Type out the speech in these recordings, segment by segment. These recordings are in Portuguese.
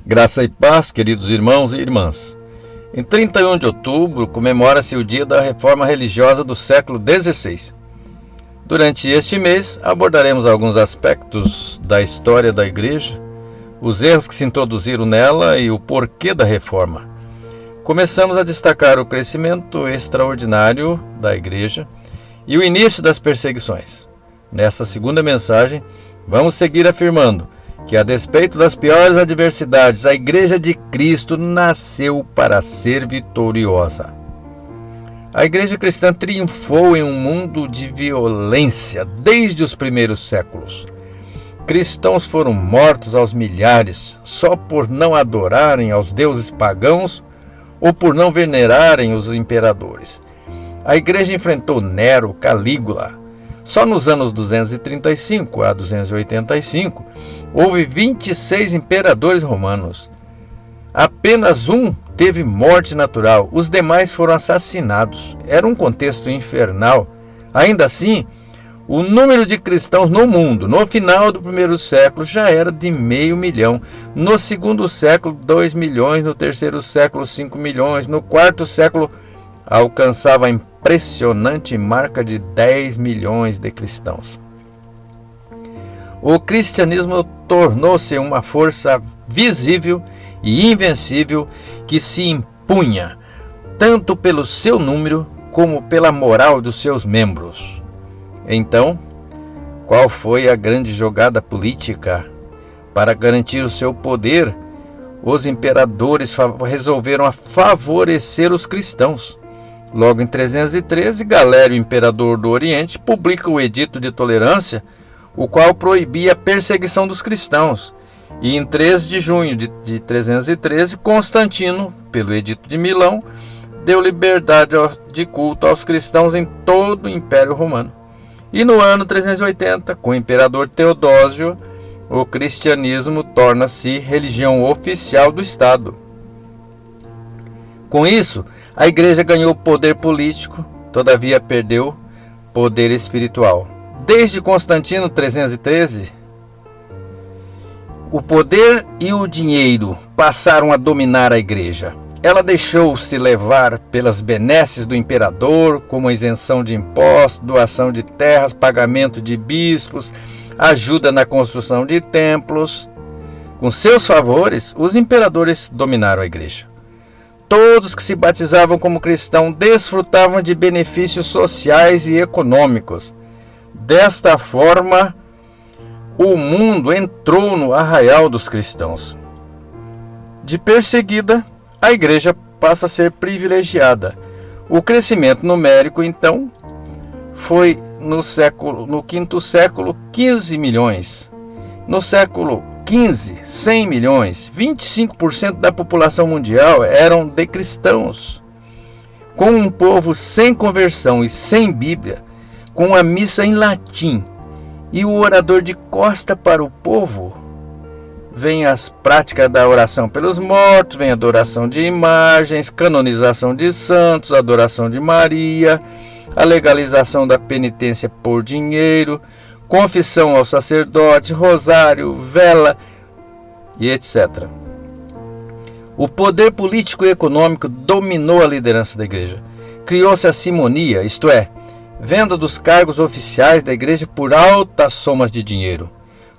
Graça e paz, queridos irmãos e irmãs. Em 31 de outubro, comemora-se o dia da Reforma Religiosa do século XVI. Durante este mês, abordaremos alguns aspectos da história da Igreja, os erros que se introduziram nela e o porquê da Reforma. Começamos a destacar o crescimento extraordinário da Igreja e o início das perseguições. Nesta segunda mensagem, vamos seguir afirmando que, a despeito das piores adversidades, a Igreja de Cristo nasceu para ser vitoriosa. A Igreja cristã triunfou em um mundo de violência desde os primeiros séculos. Cristãos foram mortos aos milhares só por não adorarem aos deuses pagãos ou por não venerarem os imperadores. A Igreja enfrentou Nero, Calígula. Só nos anos 235 a 285, houve 26 imperadores romanos. Apenas um teve morte natural, os demais foram assassinados. Era um contexto infernal. Ainda assim, o número de cristãos no mundo, no final do primeiro século, já era de 500 mil. No segundo século, 2 milhões. No terceiro século, 5 milhões. No quarto século, alcançava a impressionante marca de 10 milhões de cristãos. O cristianismo tornou-se uma força visível e invencível que se impunha tanto pelo seu número como pela moral dos seus membros. Então, qual foi a grande jogada política? Para garantir o seu poder, os imperadores resolveram favorecer os cristãos. Logo em 313, Galério, imperador do Oriente, publica o Edito de Tolerância, o qual proibia a perseguição dos cristãos. E em 13 de junho de 313, Constantino, pelo Edito de Milão, deu liberdade de culto aos cristãos em todo o Império Romano. E no ano 380, com o imperador Teodósio, o cristianismo torna-se religião oficial do Estado. Com isso, a Igreja ganhou poder político, todavia perdeu poder espiritual. Desde Constantino 313, o poder e o dinheiro passaram a dominar a Igreja. Ela deixou-se levar pelas benesses do imperador, como a isenção de impostos, doação de terras, pagamento de bispos, ajuda na construção de templos. Com seus favores, os imperadores dominaram a Igreja. Todos que se batizavam como cristãos desfrutavam de benefícios sociais e econômicos. Desta forma, o mundo entrou no arraial dos cristãos. De perseguida, a Igreja passa a ser privilegiada. O crescimento numérico, então, foi no quinto século 15 milhões. No século 15, 100 milhões, 25% da população mundial eram de cristãos. Com um povo sem conversão e sem Bíblia, com a missa em latim e o orador de costa para o povo, vem as práticas da oração pelos mortos, vem a adoração de imagens, canonização de santos, adoração de Maria, a legalização da penitência por dinheiro, confissão ao sacerdote, rosário, vela e etc. O poder político e econômico dominou a liderança da Igreja. Criou-se a simonia, isto é, venda dos cargos oficiais da Igreja por altas somas de dinheiro.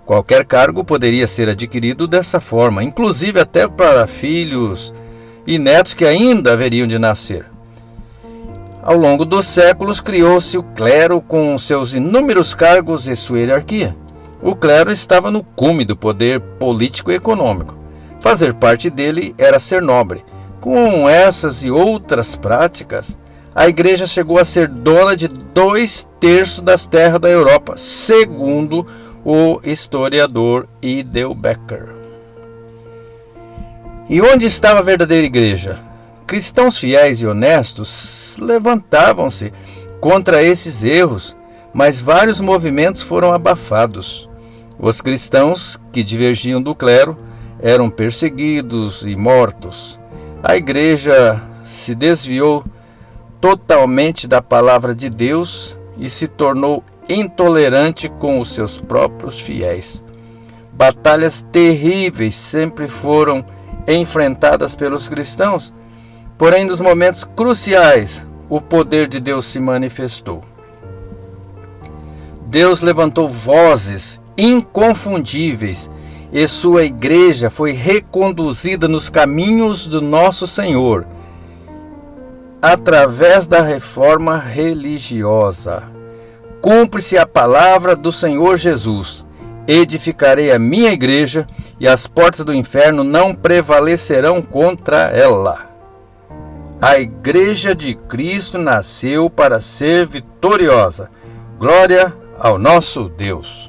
Qualquer cargo poderia ser adquirido dessa forma, inclusive até para filhos e netos que ainda haveriam de nascer. Ao longo dos séculos, criou-se o clero com seus inúmeros cargos e sua hierarquia. O clero estava no cume do poder político e econômico. Fazer parte dele era ser nobre. Com essas e outras práticas, a Igreja chegou a ser dona de 2/3 das terras da Europa, segundo o historiador Idel Becker. E onde estava a verdadeira Igreja? Cristãos fiéis e honestos levantavam-se contra esses erros, mas vários movimentos foram abafados. Os cristãos que divergiam do clero eram perseguidos e mortos. A Igreja se desviou totalmente da palavra de Deus e se tornou intolerante com os seus próprios fiéis. Batalhas terríveis sempre foram enfrentadas pelos cristãos, porém nos momentos cruciais o poder de Deus se manifestou. Deus levantou vozes inconfundíveis e sua igreja foi reconduzida nos caminhos do nosso Senhor, através da reforma religiosa. Cumpre-se a palavra do Senhor Jesus: edificarei a minha igreja e as portas do inferno não prevalecerão contra ela. A igreja de Cristo nasceu para ser vitoriosa. Glória ao nosso Deus.